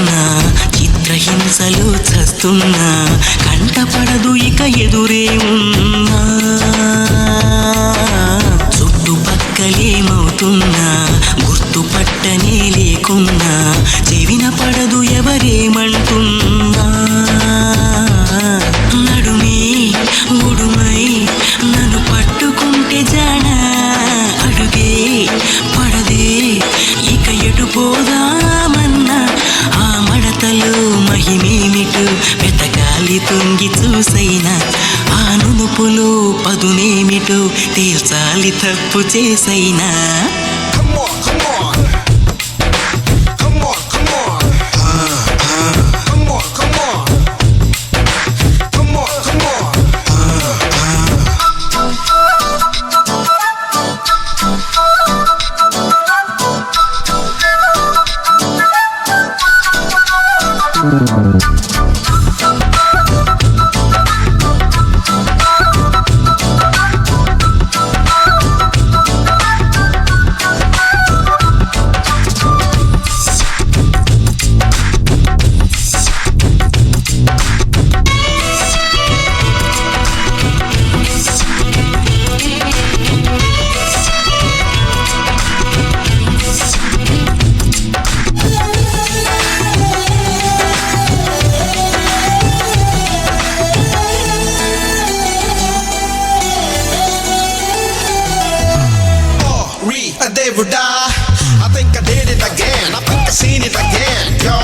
పడుతున్నా, చిత్రహింసలు చస్తున్నా, కంటపడదు ఇక ఎదురే ఉన్నా. చుట్టుపక్కలేమవుతున్నా గుర్తుపట్టనే లేకున్నా, చెవిన పడదు ఎవరేమంటున్నా. నడుమే ఉడుమై నన్ను పట్టుకుంటే జాణ, అడుగే పడదే ఇక ఎటు పోదామన్నా. ఆ మడతలో మహిమేమిటు వెతకాలి తొంగి చూసైనా, ఆ నునుపులో పదునేమిటో తేల్చాలి తప్పు చేసైనా. I think I did it again. I think I seen it again. Yo,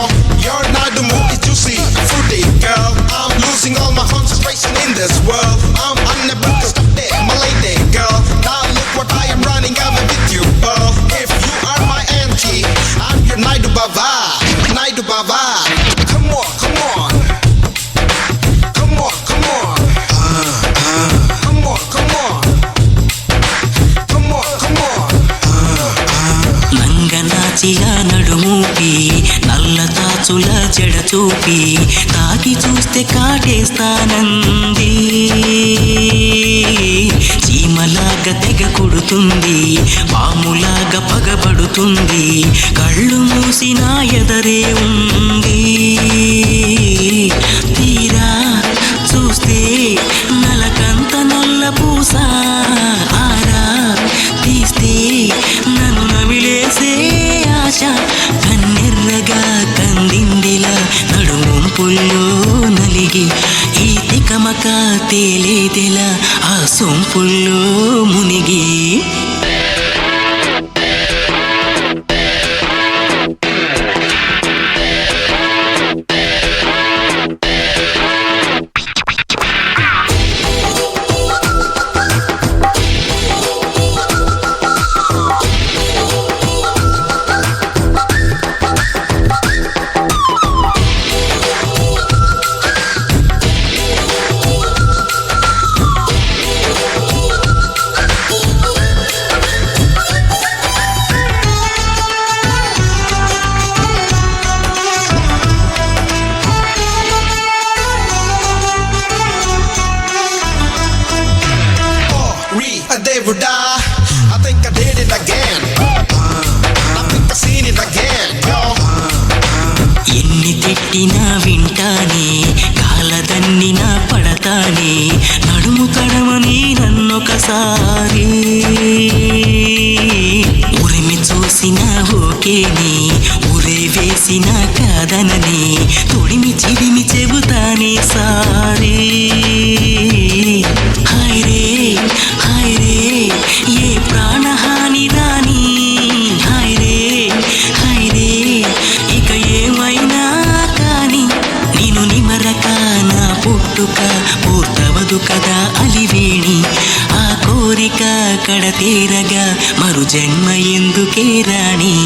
you're not the movie you see. Fruity girl, I'm losing all my concentration in this world. I'm unable to stop it, my lady girl. Now look what I am running. I'm with you, girl. If you are my auntie, I'm your Naidu Baba, Naidu Baba. Come on, come on, come on, come on, come on, come on. నంగనాచిలా నడుమూపి, నల్ల తాచుల జడ చూపి, తాకి చూస్తే కాటేస్తానంది. చీమలాగా తెగ కొడుతుంది, పాములాగా పగబడుతుంది, కళ్ళు మూసినా ఎదరే ఉంది. తీరా చూస్తే నలకంత నల్ల పూస, ఆరా తీస్తే నన్ను నమిలేసే ఆశ. కన్నెర్రగా కందిందిలా నడుముంపుల్లో నలిగి, ఈ తికమక తేలేదెలా ఆ సొంపుల్లో మునిగి. I think I did it again. I think I seen it again. Yo. ఎన్ని తిట్టినా వింటానే, కాలదన్నినా పడతానే, నడుము తడమని నన్నొకసారి. ఉరిమి చూసినా ఓకేనే, ఉరే వేసినా కాదనని, తొడిమి చిడిమి చెబుతానే సారీ. హాయ్ రే హాయ్ రే ఏ ప్రాణహాని రాని, హాయ్ రే హాయ్ రే ఇక ఏమైనా కాని. నేను నిమరక నా పుట్టుక పూర్తవదు కదా అలివేణి, ఆ కోరిక కడతేరగా మరు జన్మ ఎందుకే రాణి.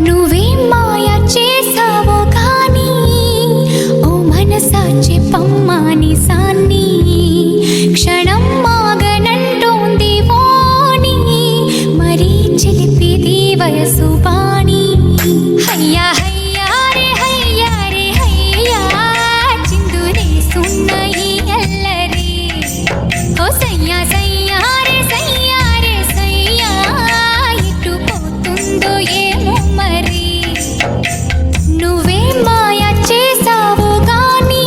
నువ్వేం మాయ చేసావో కానీ ఓ మనసా చెప్పమ్మాని సాన్ని క్షణం మాగనంటోంది వాణి మరీ చిలిపిది వయసు బాణి హయ్యా హయ్యా రే హయ్యా రే హయ్యా చిందులేసున్న ఈ అల్లరి ఓ సయ్యా సయ్యా రే సయ్యా రే సయ్యా ఎటు పోతుందో ఏమో మరి నువ్వే మాయ చేసావు గాని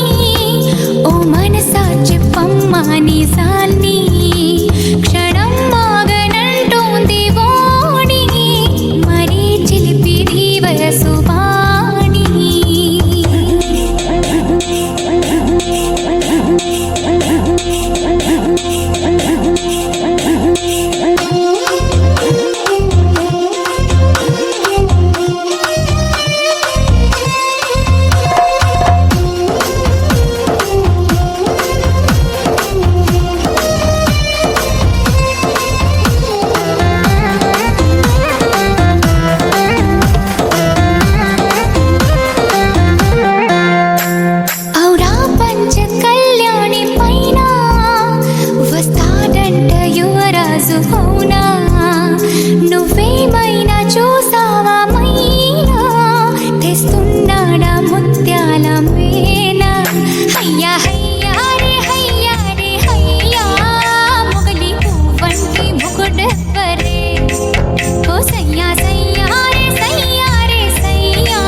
ఓ మనసా చెప్పమ్మా నిజాన్ని క్షణం మాగనంటోంది వాణి మరీ చిలిపిది వయసు బాణి ఔరా పంచ కళ్యాణి పైన వస్తాడంట యువరాజు అవునా నువ్వేమైనా చూసావా మైనా తెస్తున్నాడా ముత్యాల మేనా హయ్యా హయ్యా రే హయ్యా రే హయ్యా మొగలి పువ్వంటి మొగుడెవ్వరే ఓ సయ్యా సయ్యా రే సయ్యా రే సయ్యా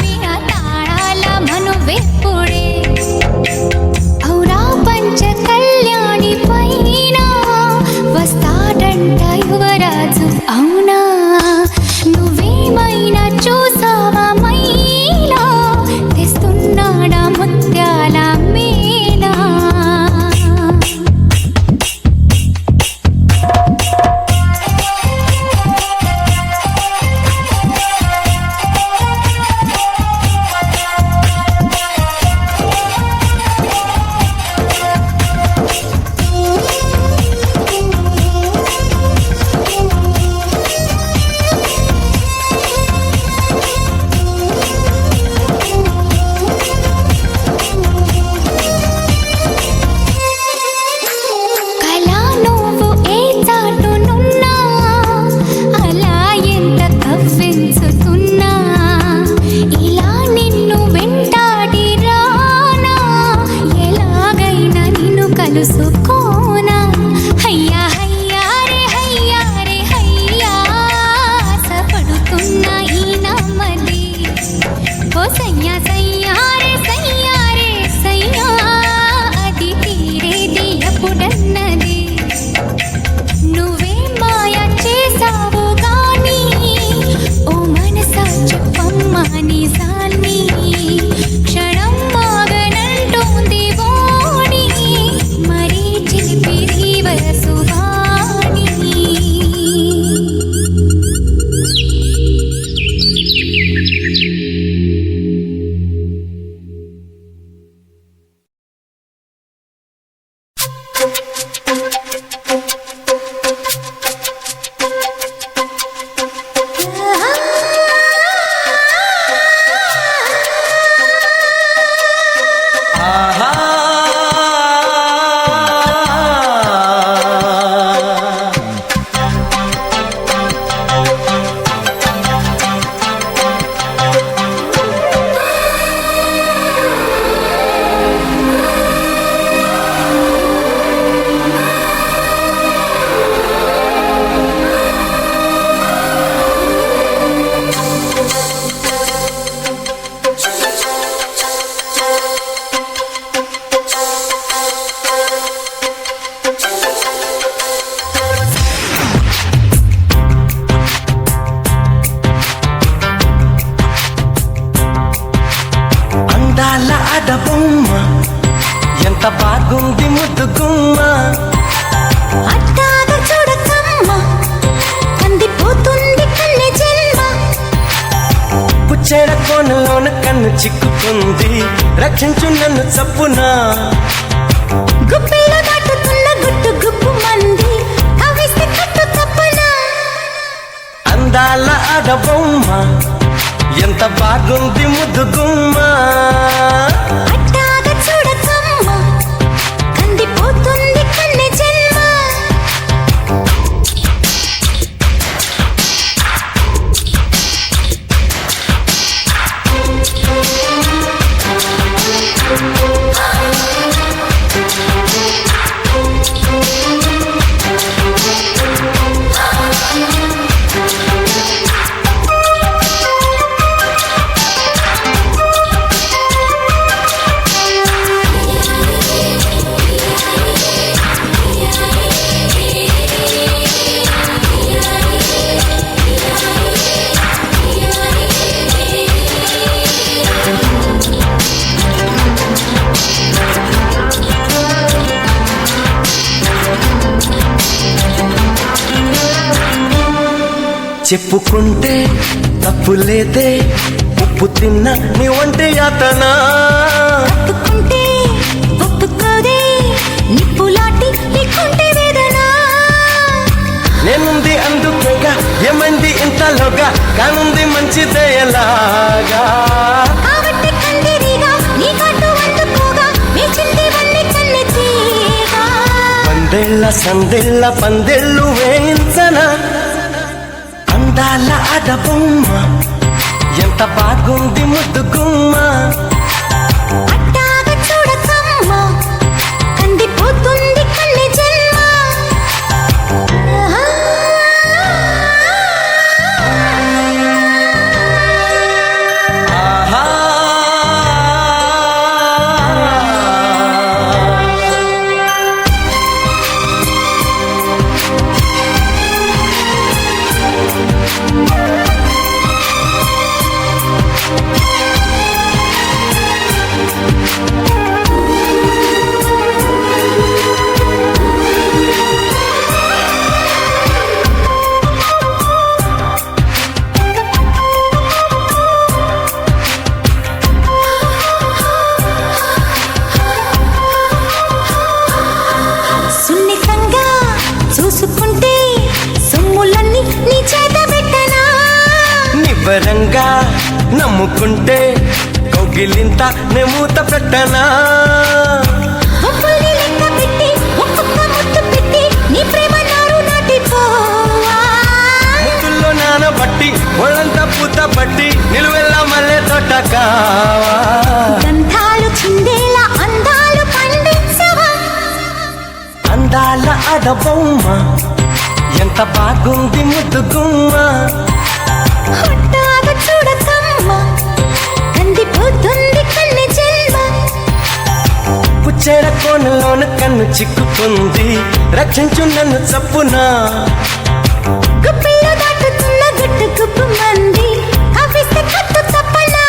మీరా తాళాల మనువెప్పుడే ఔరా పంచ కళ్యాణి పైన వస్తాడంట యువరాజు అవునా నువ్వేమైనా చూసావా మైనా తెస్తున్నాడా ముత్యాల మేనా కలా నువ్వు ఏ చాటునున్నా అలా ఎంత కవ్వించుతున్నా ఇలా నిన్ను వెంటాడి రానా ఎలాగైనా నిన్ను కలుసుకోనా హయ్యా హయ్యా రే హయ్యా రే హయ్యా ఆశపడుతున్న ఈ నమ్మది ఓ సయ్యా సయ్యా రే సయ్యా రే సయ్యా అది తీరేది ఎప్పుడన్నది నువ్వే మాయ చేసావు గాని ఓ మనసా చెప్పమ్మా నిజాన్ని క్షణం మాగనంటోంది వాణి మరీ చిలిపిది వయసు వాణి ఎంత బాగుంది ముద్దు గుమ్మ అట్టాగ చూడకమ్మ కందిపోతుంది కన్నె జన్మ పుచ్చేడ కోనలోన కన్ను చిక్కుకుంది రక్షించు నన్ను చప్పునా గుప్పిలో దాటుతున్న గుట్టు గుప్పు మంది కవిస్తే కట్టు తప్పనా అందాల ఆడబొమ్మ ఎంత బాగుంది ముద్దు గుమ్మ అట్టాగ చూడకమ్మ కందిపోతుంది కన్నె జన్మ చెప్పుకుంటే తప్పు లేదే ఉప్పు తిన్న నీ వంటి యాతనా ఒప్పుకుంటే ఒప్పుకోదే నిప్పులాటి నీకుంటే వేదన నేనుంది అందుకేగా ఏమైంది ఇంతలోగా కానుంది మంచిదే ఎలాగా కాబట్టి కందిరిగా నీ కట్టు అందుకోగా వేచింది వన్ని కన్నె తీగా పందేళ్ళ సందేళ్ళ పందేళ్ళు వేయించనా అందాల ఆడబొమ్మ ఎంత బాగుంది ముద్దు గుమ్మ అట్టాగ చూడకమ్మ కందిపోతుంది కన్నె జన్మ ఆహా సున్నితంగా చూసుకుంటే సొమ్ములన్నీ నీ చేత పెట్టనా నివ్వరంగా నమ్ముకుంటే కౌగిలింత నెమూత పెట్టనా ఒప్పుల్ని లెక్క పెట్టి ఒక్కొక్క ముద్దు పెట్టి నీ ప్రేమ నారు నాటిపోవా ముద్దుల్లో నానబట్టి ఒళ్ళంతా పూత పట్టి నిలువెల్లా మల్లె తోట కావా గంధాలు చిందేలా అందాలు పండించవా అందాల ఆడబొమ్మ ఎంత బాగుంది ముద్దు గుమ్మ హుట్టాగ చూడకమ్మ కందిపోతుంది కన్నె జన్మ పుచ్చేడ కోనలోన కన్ను చిక్కుకుంది రక్షించు నన్ను చప్పునా గుప్పిలో దాటుతున్న గుట్టు గుప్పు మంది కవిస్తే కట్టు తప్పనా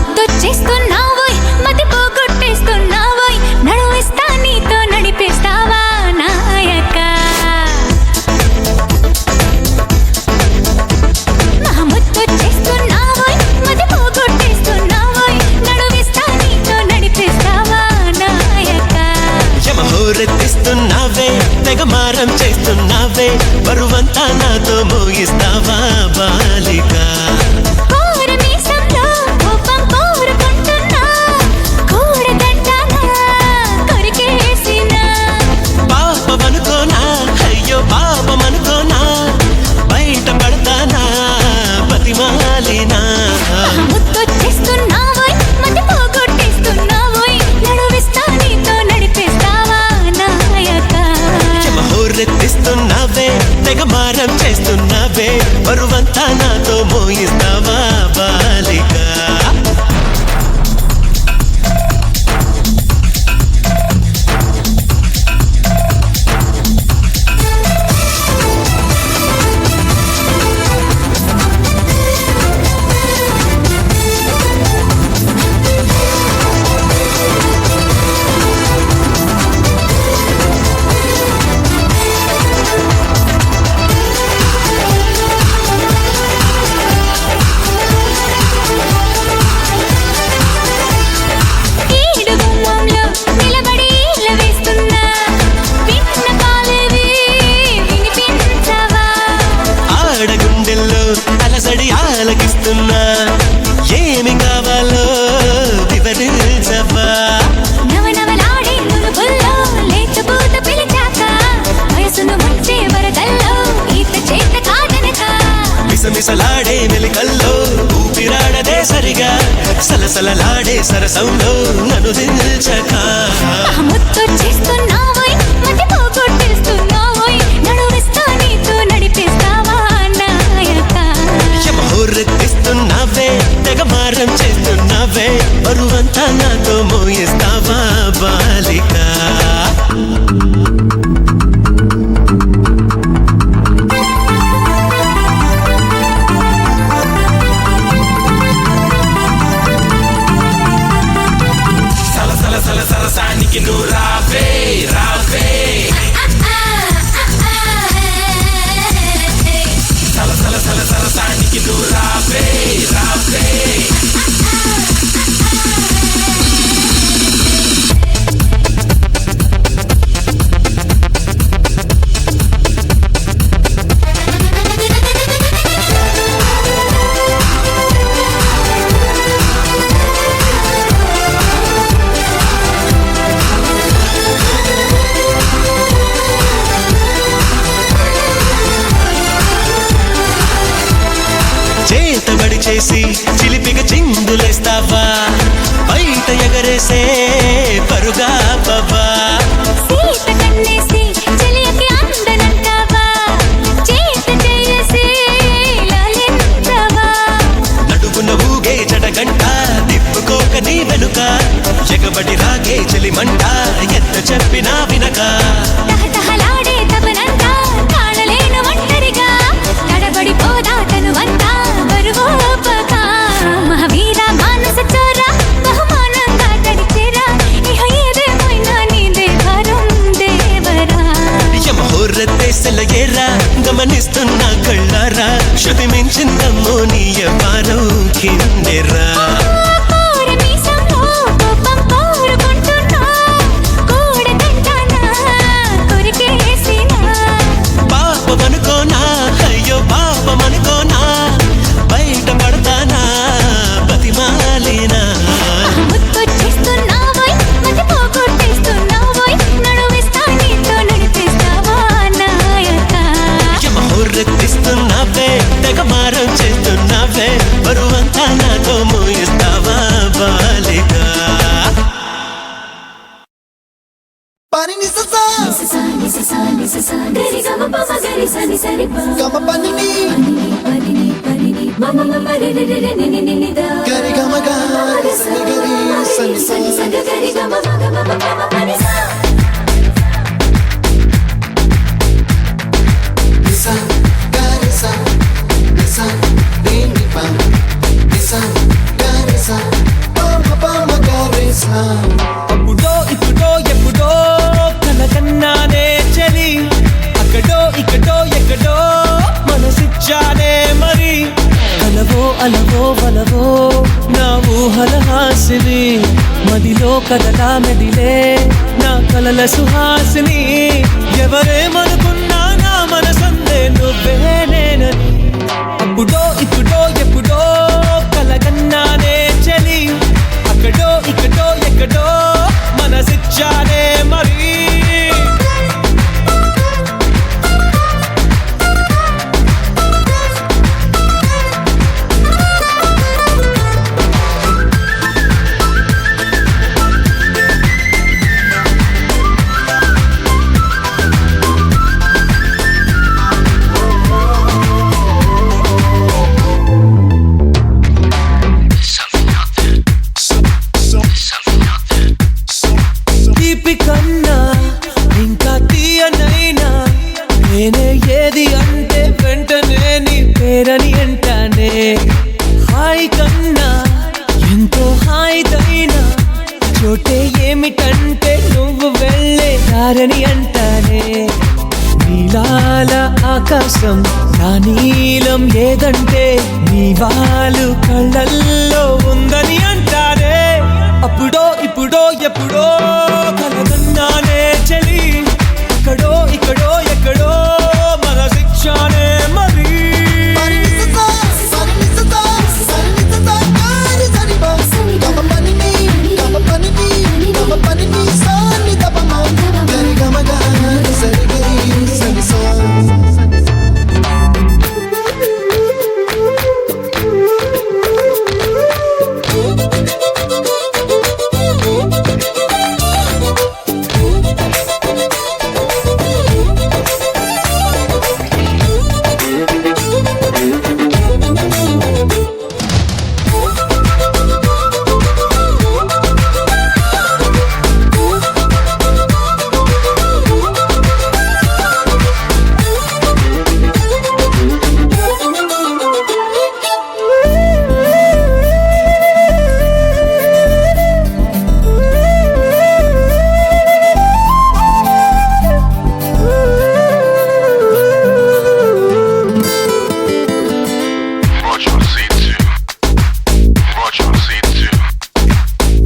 మహముద్దొచ్చేస్తున్నావోయ్ మతి పోగొట్టేస్తున్నావోయ్ నడువిస్తా నీతో నడిపేస్తావా నాయక మహముద్దొచ్చేస్తున్నావోయ్ మతి పోగొట్టేస్తున్నావోయ్ నడువిస్తా నీతో నడిపేస్తావా నాయక యమహోరెత్తిస్తున్నావే తెగమారం చేస్తున్నావే బరువంతా నాతో మోగిస్తావా బాలిక కోరమీసంలో కోపం కోరుకుంటున్నా కూడగట్టానా కొరికేసినా పాపమనుకోనా అయ్యో పాపమనుకోనా బయట పడతానా బతిమాలినా చేస్తున్నావే బరువంతా నాతో మోయిస్తావా బాలిక అలసడి ఆలకిస్తున్నా ఏమి కావాలో వివరించవా నవనవలాడే నునుపుల్లో లేచబూత పిలిచాక వయసును ముంచే వరదల్లో ఈత చేత కాదనక మిసమిసలాడే మెలికల్లో ఊపిరాడదే సరిగా సలసలలాడే సరసంలో నన్ను దించక ముత్తొచ్చేస్తున్నావోయ్ మతి పోగొట్టేస్తున్నావోయ్ నడువిస్తా నీతో నడిపిస్తావా నాయక హోరెత్తిస్తున్నావే తెగ మారం చేస్తున్నావే బరువంతా నాతో మోయిస్తావా బాలిక సరసానికి నువ్వు రావే రావే సరసానికి నువ్వు రావే రావే చేతబడి చేసి చిలిపిగా చిందులేస్తావా బయట ఎగరేసే పరుగా బాబా సీత కన్నేసి చెలియకి అందనంటావా చేత చేసి లాలించవా నడుగున ఊగే జడగంట తిప్పుకోక నీ వెనుక ఎగబడి రాగే చెలిమంట ఎంత చెప్పినా వినక తహతహలాడే తపనంతా కాణలేను ఒంటరిగా తడబడిపోదా తనువంతా బరువోపక మహావీర మానస చోర బహుమానంగా తడిచేరా ఇహ ఏదేమైనా నీదే భారం దేవరా యమహోర్రతేసలగేరా గమనిస్తున్నా కళ్ళారా శృతి మించిందమ్మో నీ వారం కిందెరా పాపమనుకోనా అయ్యో పాపమనుకోనా బయట పడతానా బతిమాలినా ముత్తొచ్చేస్తున్నావోయ్ మతి పోగొట్టేస్తున్నావోయ్ నడువిస్తా నీతో నడిపిస్తావా నాయక యమహోర్రెత్తిస్తున్నావే తెగ మారం చేస్తున్నావే బరువంతా నాతో మోయిస్తావా బాలిక అప్పుడో ఇప్పుడో ఎప్పుడో కలకన్నానే చలి అక్కడో ఇక్కడో ఎక్కడో మనసిచ్చానే మరి కలవో అలవో వలవో నా ఊహల హాసిని మదిలో కదలా మెదిలే నా కలల సుహాసిని ఎవరేమనుకున్నా నా మనసందే నువ్వే నేనని అప్పుడో ఇప్పుడో ఎప్పుడో కలకన్నానే చలి అక్కడో ఇక్కడో ఎక్కడో మనసిచ్చానే మరి నీలం ఏదంటే నీ వాళ్ళు కళ్ళల్లో ఉందని అంటారే అప్పుడో ఇప్పుడో ఎప్పుడో కలగన్నానే చలి అక్కడో ఇక్కడో ఎక్కడో మన శిక్షానే మరి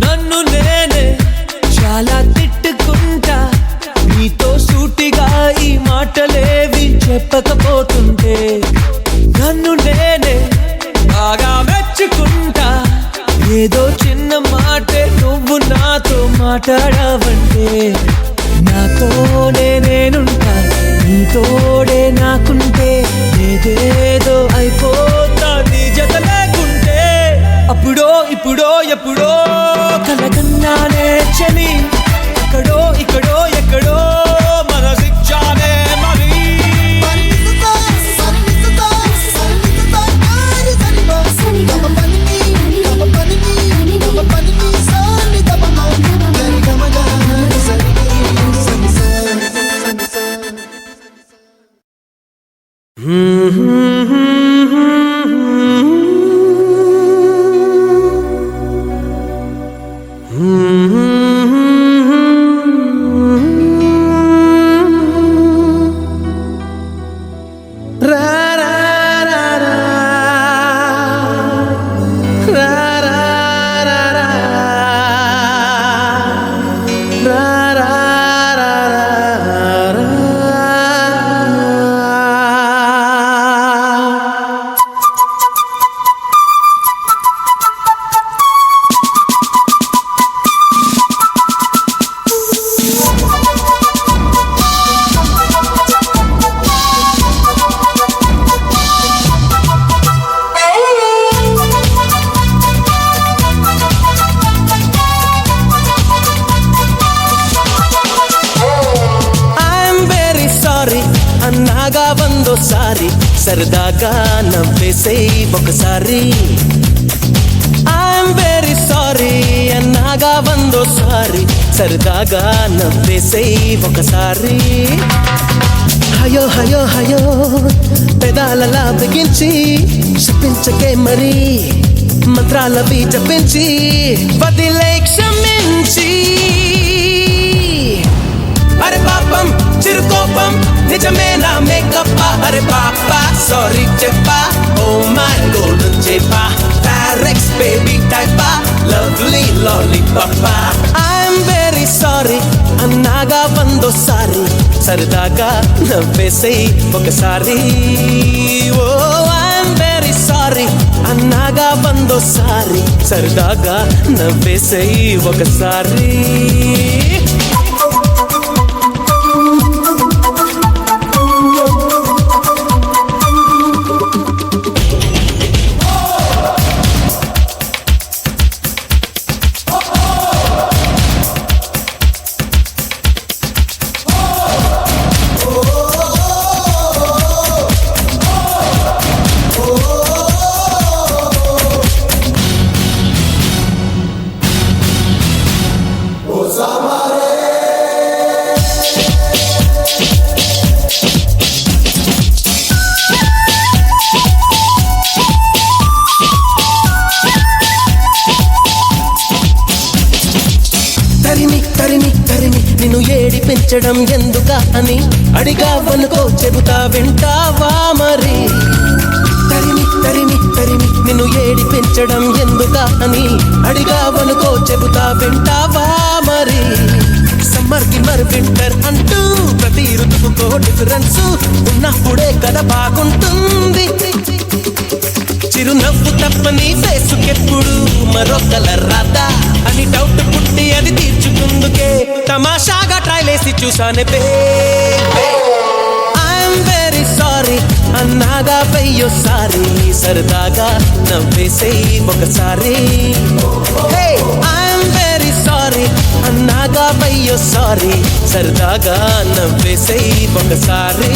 నన్ను నేనే చాలా తిట్టుకుంటా నీతో సూటిగా ఈ మాటలేవి చెప్పకపోతుంటే నన్ను నేనే బాగా మెచ్చుకుంటా ఏదో చిన్న మాటే నువ్వు నాతో మాట్లాడవంటే నాతోనే నేనుంటా నీతోడే నాకుంటే ఏదేదో అయిపోతా నీ జత లేకుంటే అప్పుడో ఇప్పుడో ఎప్పుడో కలగన్నానే చలి అక్కడో ఇక్కడో ఎక్కడో మన శిక్షానే మరి అన్నాగా వందోసారి సరదాగా నవ్వేసేయ్ ఒకసారి ఐఎమ్ వెరీ సారీ అన్నాగా వందోసారి సరదాగా నవ్వేసేయ్ ఒకసారి హయో హయో హయో పెదాలలా బిగించి శపించకే మరి మంత్రాలవి జపించి వదిలే క్షమించి అరే పాపం చిరుకోపం నిజమేనా మేకప్ అరే పాపా సారీ చెప్పా ఓ మై గోల్డెన్ చెప్పా ఫారెక్స్ బేబీ టైపా లవ్లీ లాలీపాపా ఐఎమ్ వెరీ సారీ అన్నాగా వందోసారి సరదాగా నవ్వేసేయ్ ఒకసారి ఓ ఐఎమ్ వెరీ సారీ అన్నాగా వందోసారి సరదాగా నవ్వేసేయ్ ఒకసారి నిన్ను ఏడిపించడం ఎందుక అని అడిగావనుకో చెబుతా వింటావా మరి పెంచడం ఎందుక అని అడిగావనుకో చెబుతా వింటావా మరి సమ్మర్ కి మరి వింటర్ అంటూ ప్రతి ఋతువుకో డిఫరెన్స్ ఉన్నప్పుడే కదా బాగుంటుంది చిరునవ్వు తప్పని ఫేసుకెప్పుడు మరో కలర్ రాదా అని డౌట్ పుట్టి అది తీర్చుకుందుకే తమాషాగా ట్రైలేసి చూసానే బేబే ఐఎమ్ వెరీ సారీ అన్నాగా వెయ్యోసారి సరదాగా నవ్వేసేయ్ ఒకసారి హే ఐఎమ్ వెరీ సారీ అన్నాగా వెయ్యోసారి సరదాగా నవ్వేసేయ్ ఒకసారి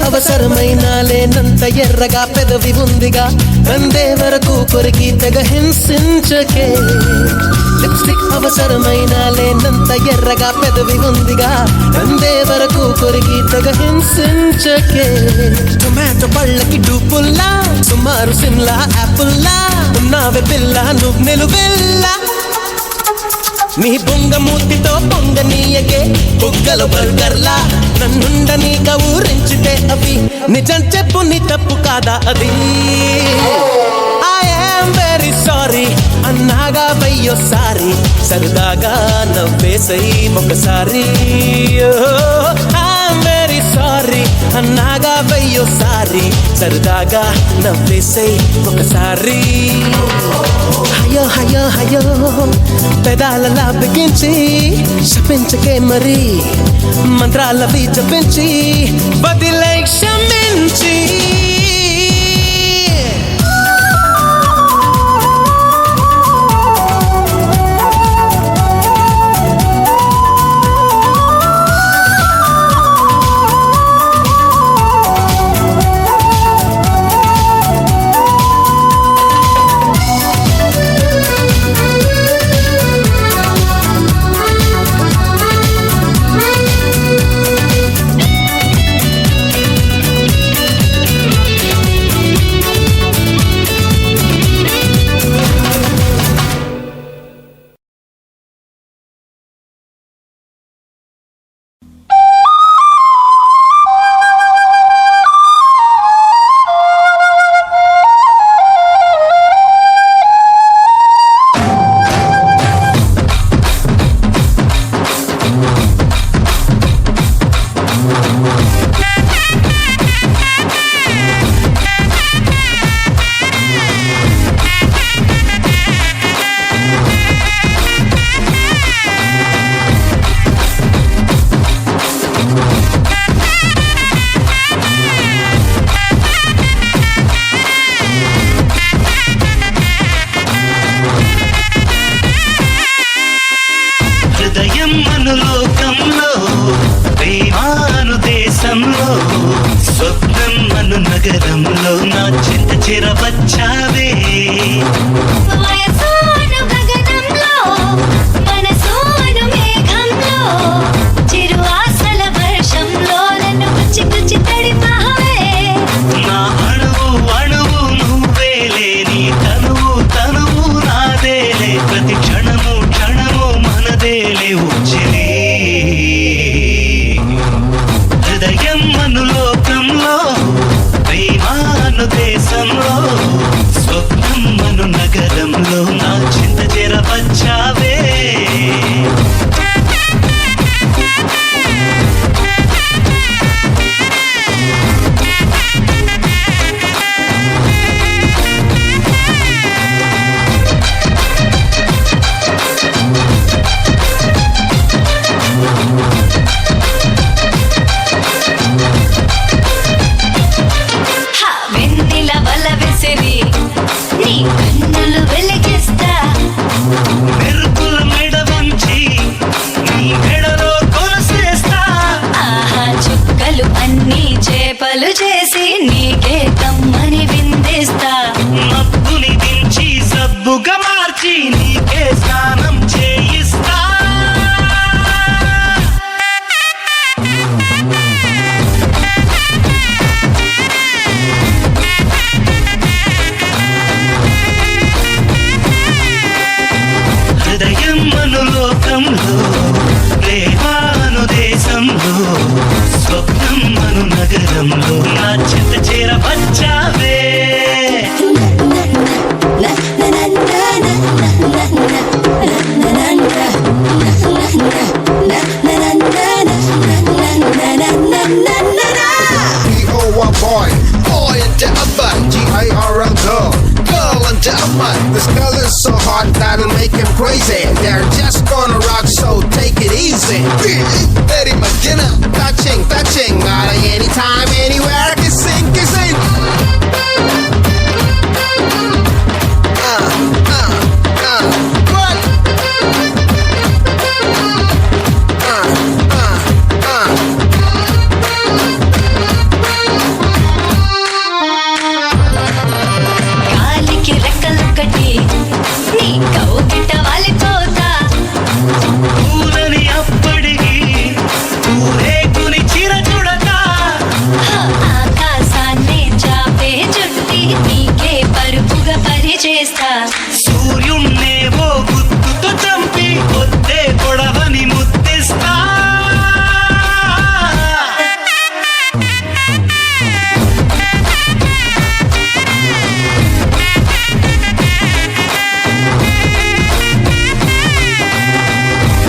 అవసరమైన లేనంత ఎర్రగా పెదవి ఉందిగా అందే వరకు కొరికి తెగ హింసించకే లిప్స్టిక్ అవసరమైన లేనంత ఎర్రగా పెదవి ఉందిగా అందే వరకు కొరికి తెగ హింసించకే టొమాటో పళ్ళకి డూపుల్లా సుమారు సిమ్లా యాపుల్లా ఉన్నావే పిల్ల నువ్వు నిలువెల్లా నీ బొంగ మూతితో పొంగనీయకే బుగ్గలు బర్గర్లా నన్నుండనీక ఊరించితే అవి నిజం చెప్పు నీ తప్పు కాదా అది ఐఎమ్ వెరీ సారీ అన్నాగా వెయ్యోసారి సరదాగా నవ్వేసై ఒకసారి ఐఎమ్ వెరీ సారీ అన్నాగా వెయ్యోసారి సరదాగా నవ్వేసై ఒకసారి హయో హయో హయో పెదాలలా బిగించి శపించకే మరి మంత్రాలవి జపించి బదిలై క్షమించి స్వప్నం అను నగరంలో నా చింత చేరవచ్చావే వయసోను గగనంలో మనసోను మేఘంలో చిరు ఆశల వర్షంలో నన్ను గుచ్చి గుచ్చి తడిపావే నా అణువు అణువు నువ్వేలే నీ తనువు తనువు నాదేలే ప్రతి క్షణము క్షణము మనదేలే ఉచ్చిలే హృదయం అను లోకంలో ప్రేమాను దేశంలో స్వప్నం అను నగరంలో నా చింత చేరవచ్చావే వెన్నెల వల విసిరి నీ కన్నులు వెలిగిస్తా మెరుపుల మెడ వంచి నీ మెడలో కొలసేస్తా ఆహా చుక్కలు అన్నీ చేప చేపలు చేసి నీకే కమ్మని విందిస్తా. మబ్బుని దించి సబ్బుగా మార్చి నీకే స్నానం చేయిస్తా. హృదయం మనులోకంలో, ప్రేమాను దేశంలో, స్వప్నం మను నగరంలో నా చెంత చేరవచ్చావే. B-O-Y boy, boy into a butt. G-I-R-L girl, girl into a butt. This girl is so hot that'll make him crazy. They're just gonna rock, so take it easy. Betty McGinnis, touching, touching. Not anytime, anywhere, kissing, kissing. What? గాలికి రెక్కలొక్కటి నీ కౌగిట వాలిపోతా. పూలని అప్పటికి పూరేకుని చిర చూడతా. ఆకాశాన్ని చాపే చుట్టి నీకే పరుపుగా పరిచేస్తా. సూర్యున్నే ఓ గుర్తుతో చంపి పొద్దే పొడవని ముద్దిస్తా.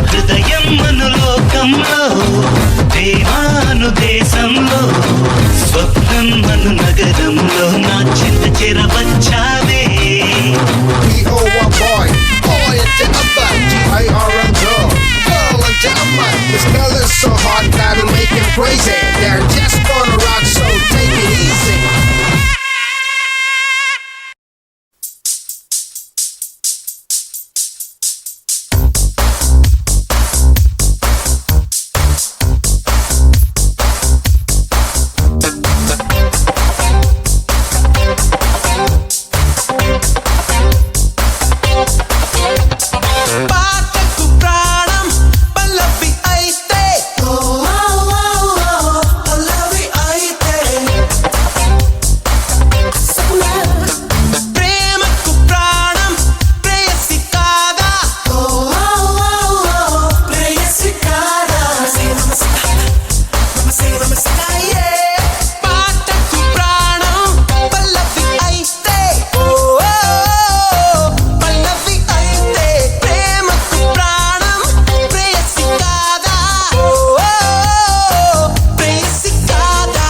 హృదయం మనులోకంలో, ప్రేమాను దేశంలో, స్వప్నం మను నగరంలో నా చింత చేరవచ్చావే. B-O-Y boy, boy into a butt. G-I-R-L girl, girl into a butt. This girl is so hot that'll make him crazy. They're just gonna rock, so take it easy. పాటకు ప్రాణం పల్లవి అయితే పల్లవి అయితే ప్రేమకు ప్రాణం ప్రేయసి కాదా ప్రేయసి కాదా పాటకు ప్రాణం పల్లవి అయితే పల్లవి అయితే ప్రేమకు ప్రాణం ప్రేయసి కాదా ప్రేయసి కాదా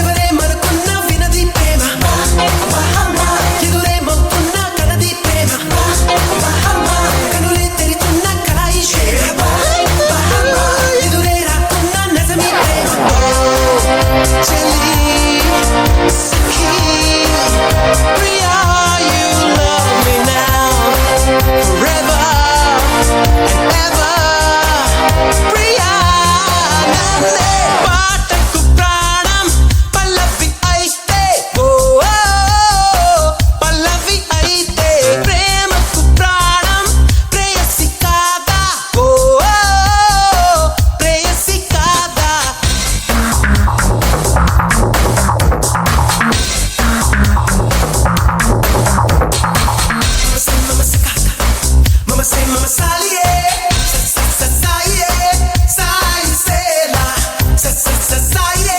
ఎవరేమనుకున్నా వినది ప్రేమ ఎదురేమవుతున్నా కనది ప్రేమ కనులే తెరిచున్న కళాయి ప్రేమ ఎదురే రాకున్నా నిజమే ప్రేమ చెలి సఖీ Priya you love me now forever and ever Priya నన్నే పాటకు ప్రాణం పల్లవి అయితే పల్లవి అయితే ప్రేమకు ప్రాణం ప్రేయసి కాదా ప్రేయసి కాదా Mama say mama salie saie sai sela saie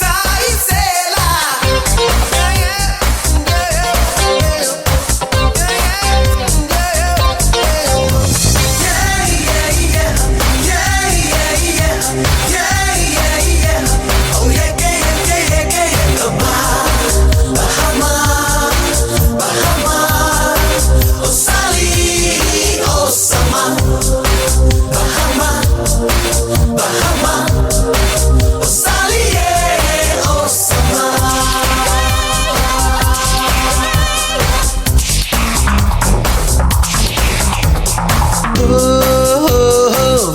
sai sela oh yeah Bahama oh Sally oh Sama Bahama oh Sally yeah oh Sama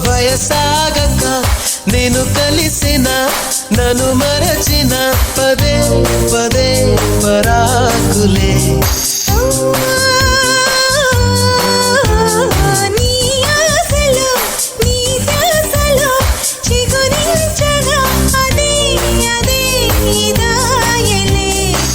వయసాగక నేను కలిసిన నన్ను మరచిన పదే పదే పరాకులే నీ ఆశలు నీ ధ్యాసలో చిగురించగా అదే అదే ఇదాయలే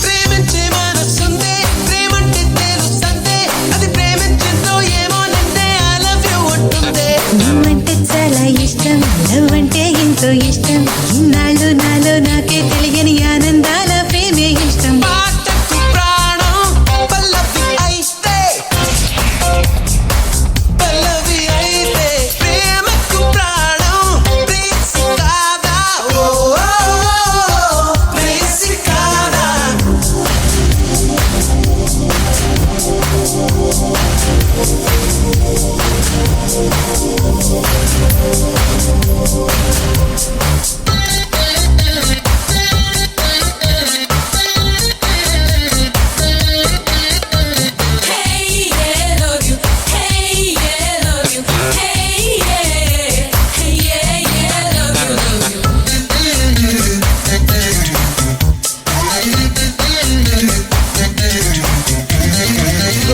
ప్రేమించే మనసుందే ప్రేమంటే తెలుసందే అది ప్రేమించిందో ఏమో నిన్నే I love you అంటుందే నువ్వంటే చాలా ఇష్టం లవ్ అంటే ఎంతో ఇష్టం ఇన్నాళ్ళు నాలో నాకే తెలియని ఆనందాల ప్రేమే ఇష్టం పాటకు ప్రాణం పల్లవి అయితే పల్లవి అయితే ప్రేమకు ప్రాణం ప్రేసి కాదా ఓ ప్రేసి కాదా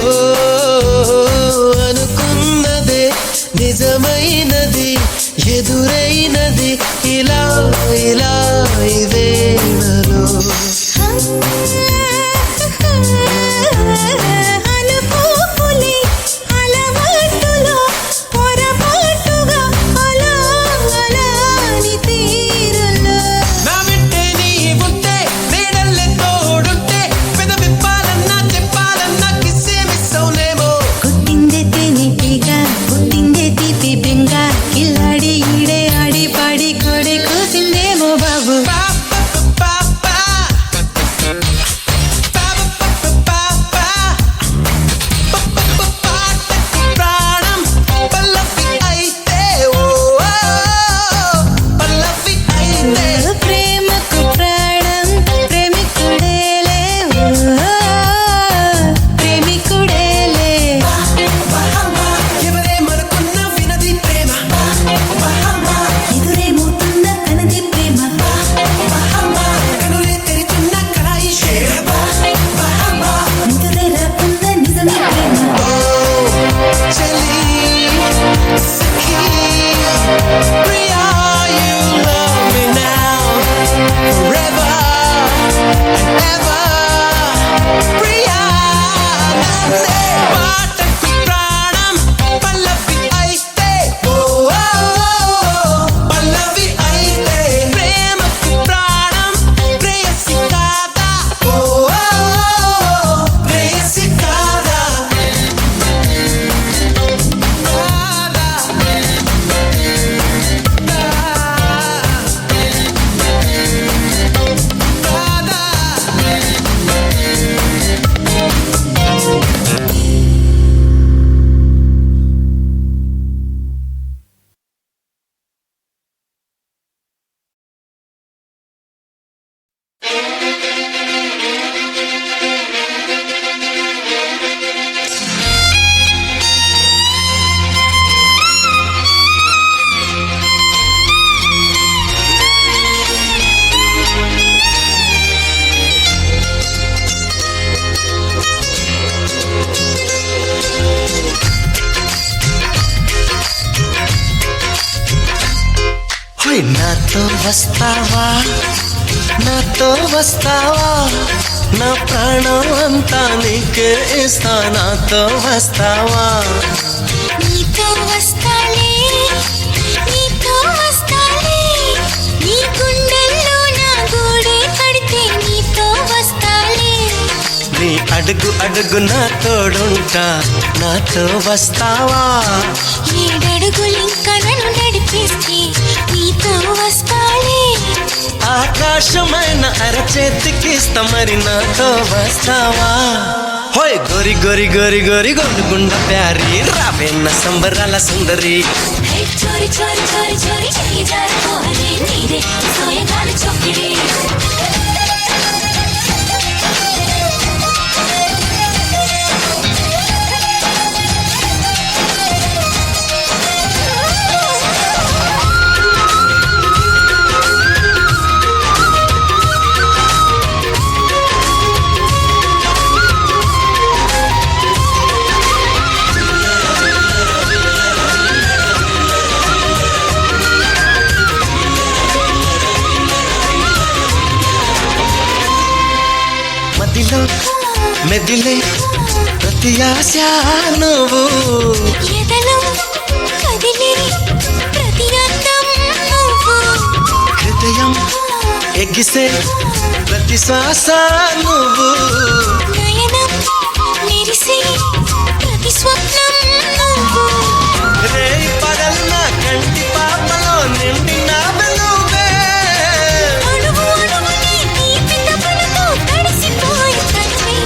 ఓ అనుకున్నదే నిజమైనది ఎదురైనది ఇలా ఇలా ఇవేళలో అనుకోకులే అలవాటులో పొరపాటుగా అలా అలా నీ తీరులో నా వింటే నీ ఉంటే నీడల్లే తోడుంటే పెద విప్పాలన్నా చెప్పాలన్నా కిస్సే మిస్ అవునేమో కుట్టిందే తేనెటీగా పుట్టిందే తీపి బెంగ కిల్లాడి ఈడే ఆడి పాడి కోడే కూసిందేమో బాబు ప్రాణం పల్లవి అయితే ఓ పల్లవి అయితే ప్రేమకు ప్రాణం ప్రేమికుడేలే ప్రేమికుడేలే ఎవరేమనుకున్నా వినది ప్రేమ ఎదురేమవుతున్న తనది ప్రేమ కనులే తెరిచున్న కళాయి షేర నిదురే రాకుండా నిజమే ప్రేమ చలి సఖీ Priya you love me now forever and ever Priya నన్నే పాటకు ప్రాణం పల్లవి అయితే ఓ పల్లవి అయితే ప్రేమకు ప్రాణం ప్రేయసి కాదా ఓ ప్రేయసి కాదా హోయ్ నాతో వస్తావా నాతో వస్తావా నా ప్రాణం అంతా నీకే ఇస్తా నాతో వస్తావా నీతో వస్తాలే నీతో వస్తాలే నీ గుండెల్లో నా గూడే కడితే నీతో వస్తాలే నీ అడుగు అడుగు నా తోడుంటా నాతో వస్తావా ఏడడుగులింకా నన్ను నడిపిస్తే నీతో వస్తాలే ఆకాశమైన అరచేతికిస్తా మరి నాతో వస్తావా హోయ్ గోరి గోరి గోరి గోరి గొండుగుండ ప్యారి రావేన్న సంబరాల సుందరి హే చోరి చోరి చోరి చోరి చెయ్యి జారిపోవాలి నీదే సోయగాలు చొక్కిడి మెదిలే ప్రతి ఆశ నువ్వు ఎదలో కదిలే ప్రతి అందం నువ్వు హృదయం ఎగిసే ప్రతి శ్వాస నువ్వు నయనం మెరిసే ప్రతి స్వప్నం నువ్వు రే పగలు నా కంటి పాపలో నిండిన నువ్వే అడుగు అడుగుని తీపి తపనతో తడిసిపోయి తనమే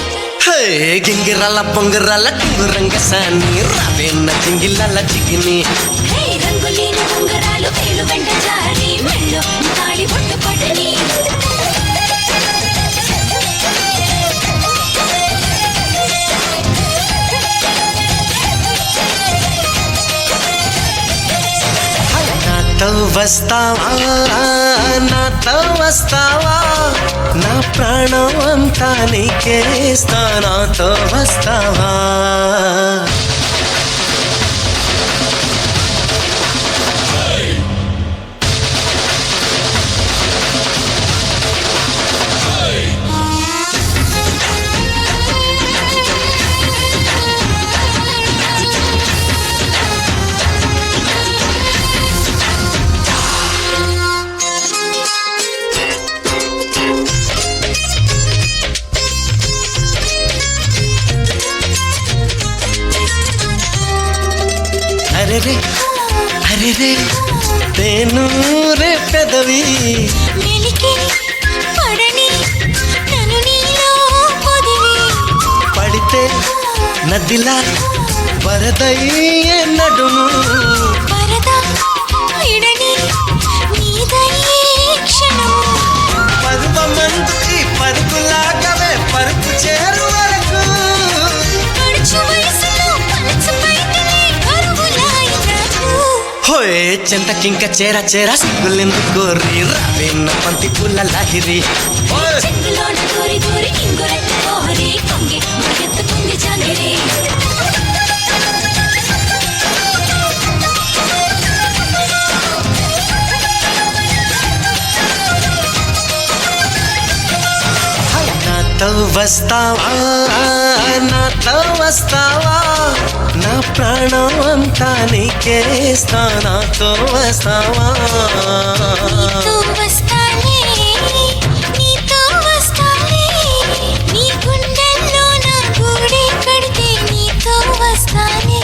హే గింగిరాల పొంగిరాల టింగురంగ సాని రావేన్న చింగిలాల చిగిని హే రంగులేని ఉంగరాలు వేలు వెంట జారి మెళ్ళో తాళి బొట్టు పడని నాతో వస్తావా నాతో వస్తావా నా ప్రాణం అంతా నీకేస్తా నాతో వస్తావా అరే రే తేను రే పెదవి మెలికి పడని నన్ను నీలో పొదివి పడితే నదిలా వరదయ్యే నడుము వరద విడని నీదయ్యే క్షణము పరువమందుకి పరుగులాగవే పరుపు చేరు వరకు పడుచు వయసులో పలచు పైటలే కరువులాయి నాకు హోయ్ చెంతకింక చేర చేర సిగ్గులెందుకు కోరి రావేన్న పంతి పూల లాహిరి ఓయ్ చెంగులోన దూరి దూరి ఇంగురెత్త కోహరి కొంగి మురిగెత్తుకుంది జాంగిరి నాతో వస్తావా నాతో వస్తావా నా ప్రాణం అంతా నీకేస్తా నాతో వస్తావా నీతో వస్తానే నీతో వస్తానే నీ గుండెల్లో నా గూడే కడితే నీతో వస్తానే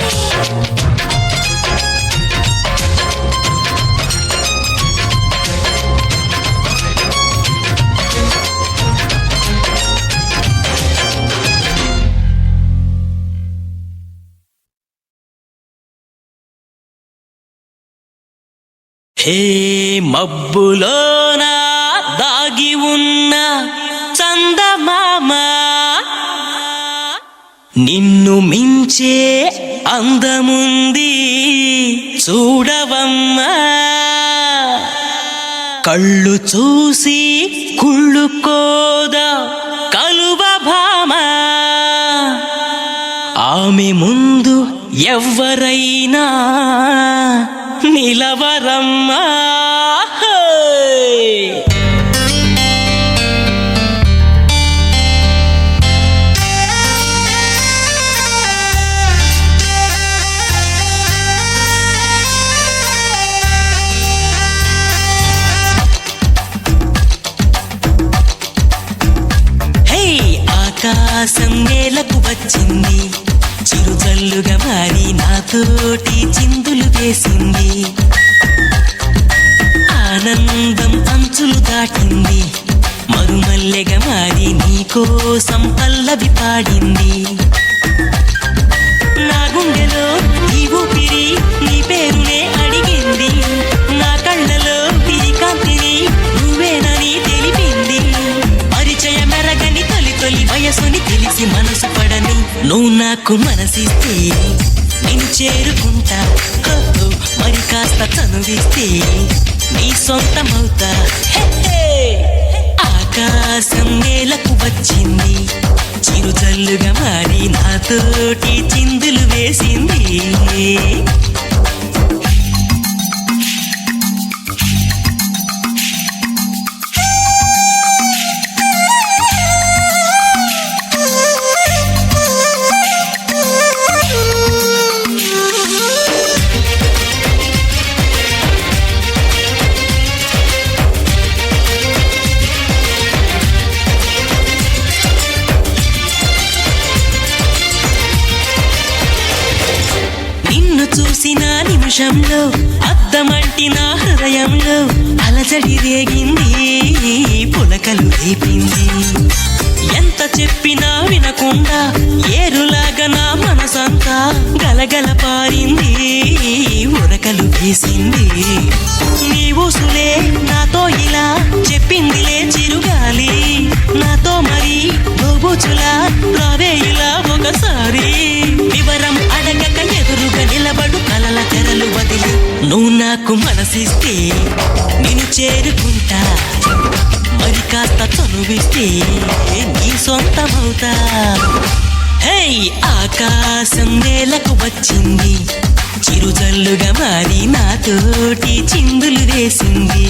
హే మబ్బులోన దాగి ఉన్న చందమామ నిన్ను మించే అందముంది చూడవమ్మా కళ్ళు చూసి కుళ్ళుకోదా కలువ భామ ఆమె ముందు ఎవ్వరైనా నిలవరమ్మా హే ఆకాశం నేలకు వచ్చింది చిరుజల్లుగా మారి నాతోటి చిందులు వేసింది ఆనందం అంచులు దాటింది మరుమల్లెగా మారి నీకోసం పల్లవి పాడింది నా గుండెలో ఈ ఊపిరి నీ పేరునే అడిగింది నా కళ్ళలో ఈ కాంతిని నువ్వేనని తెలిపింది పరిచయం మెరగని తొలి తొలి వయసుని తెలిసి మనసు పడని నువ్వు నాకు మనసిస్తే నేను చేరుకుంటా హో, హో, మరి కాస్త చనువిస్తే నీ సొంతమవుతా హే, హే. ఆకాశం నేలకు వచ్చింది చిరుజల్లుగా మారి నాతోటి చిందులు వేసింది నిమిషంలో అద్దమంటి నా హృదయంలో అలజడి రేగింది పులకలు రేపింది ఎంత చెప్పినా వినకుండా ఏరులాగా నా మనసంతా గలగల పారింది ఉరకలు వేసింది నీ ఊసులే నాతో ఇలా చెప్పిందిలే చిరుగాలి నాతో మరి దోబూచులా రావే ఇలా ఒకసారి వివరం అడగక ఎదురుగా నిలబడు కలల తెరలు వదిలి నువ్వు నాకు మనసిస్తే నేను చేరుకుంటా మరి కాస్త చనువిస్తే నీ సొంతమవుతా హే ఆకాశం నేలకు వచ్చింది చిరుజల్లుగా మారి నాతోటి చిందులు వేసింది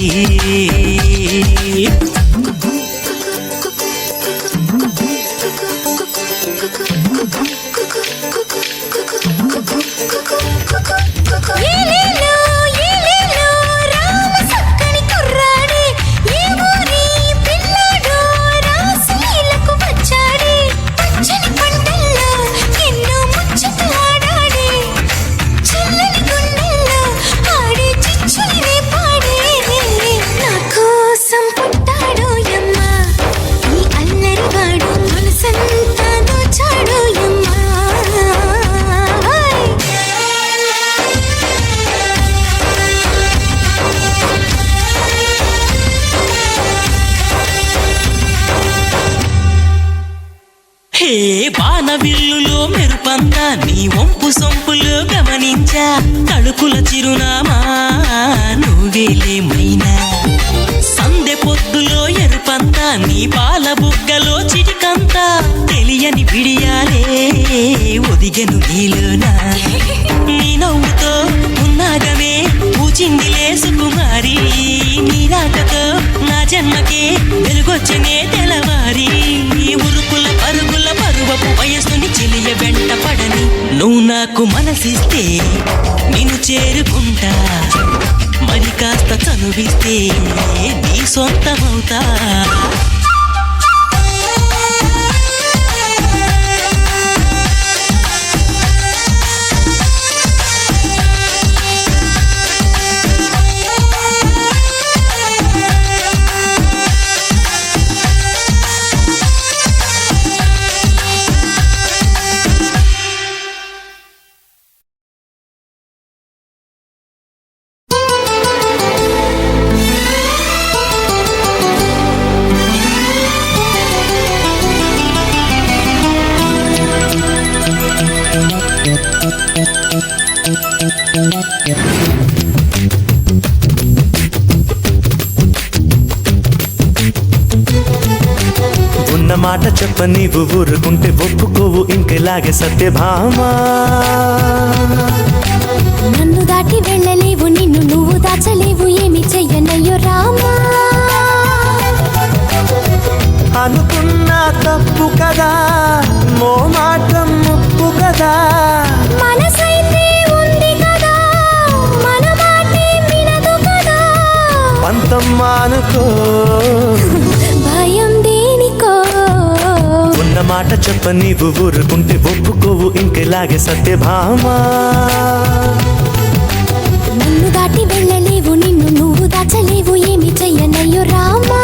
బాణవిల్లులో మెరుపంతా నీ వంపు సొంపులో గమనించా తడుకుల చిరునామా నువ్వేలేమైనా సందె పొద్దులో ఎరుపంతా నీ పాల బుగ్గలో చిటికంతా తెలియని పిడియాలే ఒదిగెను నీలోనా నీ నవ్వుతో ఉన్నాగమే పూచిందిలే సుకుమారి నీ రాకతో నా జన్మకే వెలుగొచ్చనే తెలవారి ఉరుకుల పరుగుల పరువపు వయస్సుని చెలియ వెంట పడని నువ్వు నాకు మనసిస్తే నిన్ను చేరుకుంటా మరి కాస్త చనువిస్తే నీ సొంతమవుతా ఉన్న మాట చెప్ప నీవు ఊరుకుంటే ఒప్పుకోవు ఇంకెలాగే సత్యభామా నన్ను దాటి వెళ్ళలేవు నిన్ను నువ్వు దాచలేవు ఏమి చెయ్యనయ్యో రామా అనుకున్నా తప్పు కదా మోమాటం ముప్పు కదా మనసైతే ఉంది కదా మన మాటే వినదు కదా పంతం మానుకో భయం దేనికో ఉన్న మాట చెప్ప నీవు ఊరుకుంటే ఒప్పుకోవు ఇంకెలాగే సత్యభామా నన్ను దాటి వెళ్ళలేవు నిన్ను నువ్వు దాచలేవు ఏమి చెయ్యనయ్యో రామా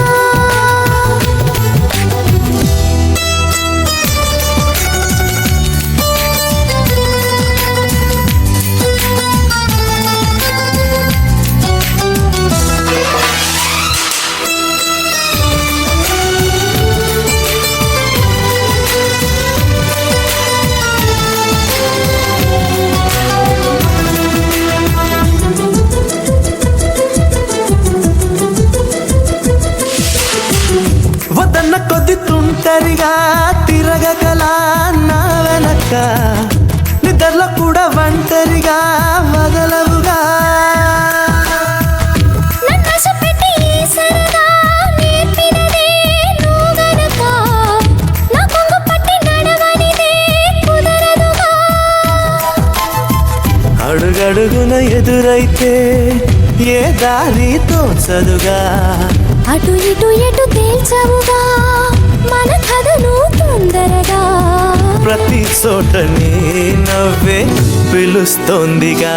వదన్న కొద్ది తుంటరిగా తిరగగలా నా వెనక నిద్రలో కూడా ఒంటరిగా వదలవుగా అడుగడుగున ఎదురైతే ఏ దారి తోచదుగా అటు ఇటు ఎటు తేల్చవుగా మన కథను తొందరగా ప్రతి చోట నీ నవ్వే పిలుస్తోందిగా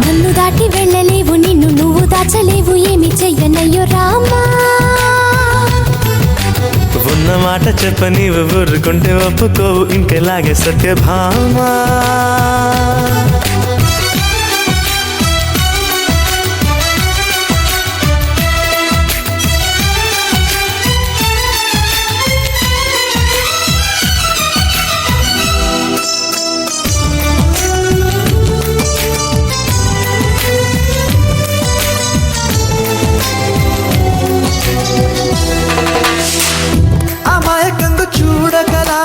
నన్ను దాటి వెళ్ళలేవు నిన్ను నువ్వు దాచలేవు ఏమి చెయ్యనయ్యో రామా ఉన్న మాట చెప్ప నీవు ఊరుకుంటే ఒప్పుకోవు ఇంకెలాగే సత్యభామా అమాయకంగా చూడగలా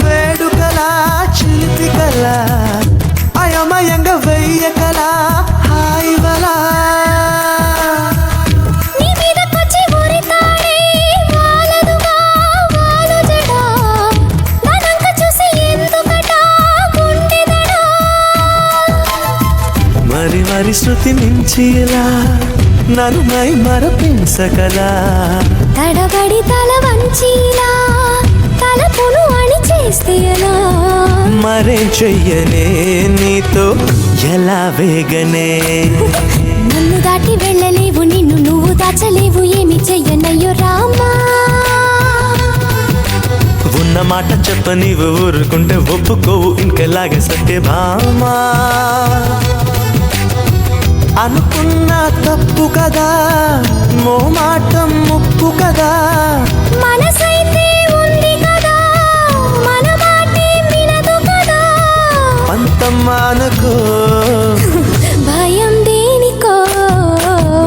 వేడుకలా చిలిపికలా అయమయంగా వెయ్యకలా హాయివలా నీ మీదకొచ్చి ఊరితాడే వాలదుగా వాలుజడా నానంక చూసి ఎందుకట గుండెదడా మరి మరి శృతి మించిలా నన్ను మై మరపించగలా తడబడి తల వంచిలా తలపును అని చేస్తే ఎలా మరేం చెయ్యనే నీతో ఎలా వేగనే నన్ను దాటి వెళ్ళలేవు నిన్ను నువ్వు దాచలేవు ఏమి చెయ్యనయ్యో రామా ఉన్న మాట చెప్ప నీవు ఊరుకుంటే ఒప్పుకోవు ఇంకెలాగే సత్యభామా అనుకున్నా తప్పు కదా మోమాటం ముప్పు కదా మనసైతే ఉంది కదా మన మాటే వినదు కదా పంతమ్మానకో భయం దేనికో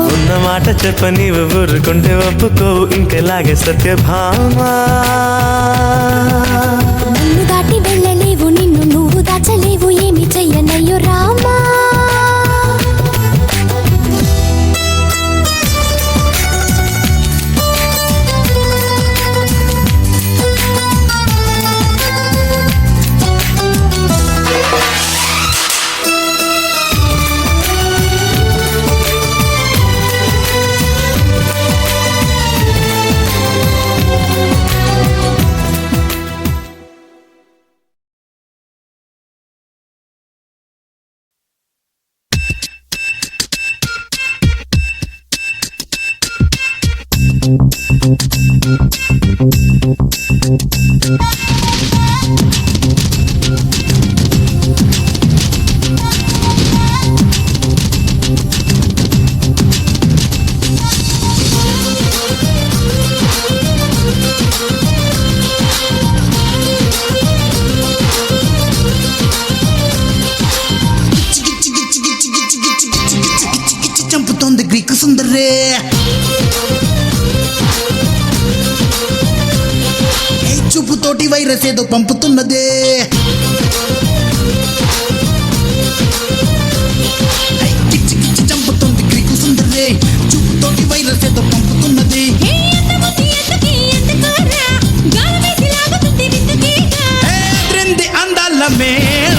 ఉన్న మాట చెప్ప నీవు ఊరుకుంటే ఒప్పుకోవు ఇంకెలాగే సత్యభామా నన్ను దాటి వెళ్ళలేవు నిన్ను నువ్వు దాచలేవు ఏమి చెయ్యనయ్యో రామా చంపుతోంది గ్రీకు సుందరే చూపుతోటి వైరస్ ఏదో పంపుతున్నదే కిచ్చి కిచ్చి చంపుతోంది గ్రీకు సుందరే చూపుతోటి వైరస్ ఏదో పంపుతున్నది అందాల మేళ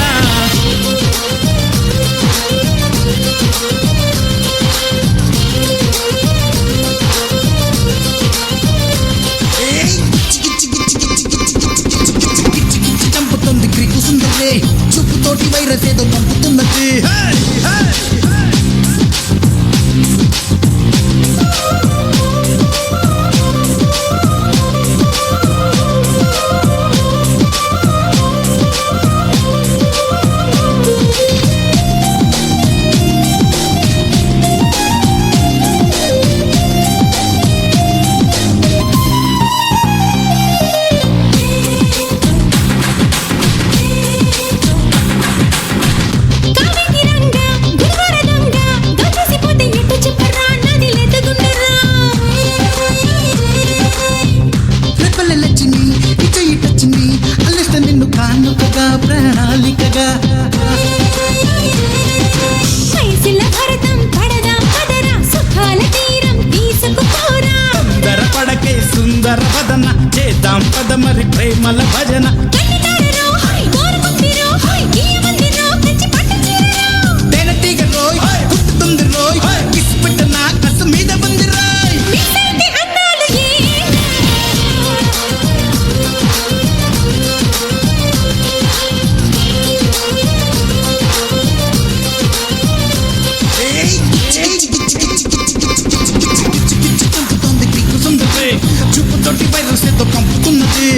చంపుతోంది గ్రీకు సుందరే చూపుతోటి వైరస్ ఏదో పంపుతున్నది ప్రణాళికగా సుందర పడకే సుందర వదన చేద్దాం పద మరి ప్రేమల భజన తేనెటీగ రోయ్ కుట్టుతుంది రోయ్ కిస్ పెట్ట నా కసు మీద ఉంది రోయ్ చూపుతోటి వైరస్ ఏదో పంపుతున్నది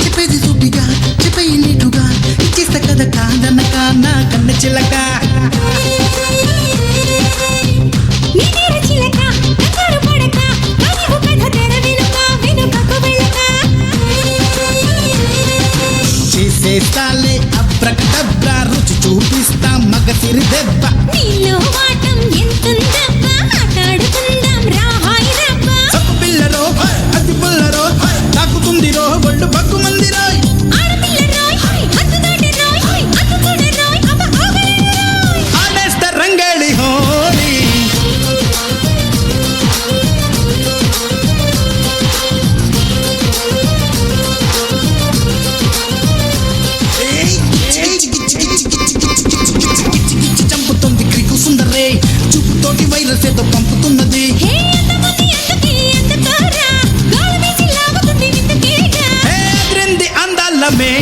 చెప్పేది సూటిగా చెప్పేయి నీటుగా ఇచ్చేస్తా కదా కాదనక నా కన్న చిలక చేసేస్తాలే అబ్రకడబ్రా రుచి చూపిస్తా మగ సిరి దెబ్బ సబ్బు పిల్లరో అతి పుల్లరో తాకుతుందిరో ఒళ్ళు బగ్గు మందిరో ఆడేస్తా రంగేళి హోలీ చంపుతుంది క్రికు సుందరే చూపుతోటి వైరస్ ఏదో పంపుతున్నది అందాల మే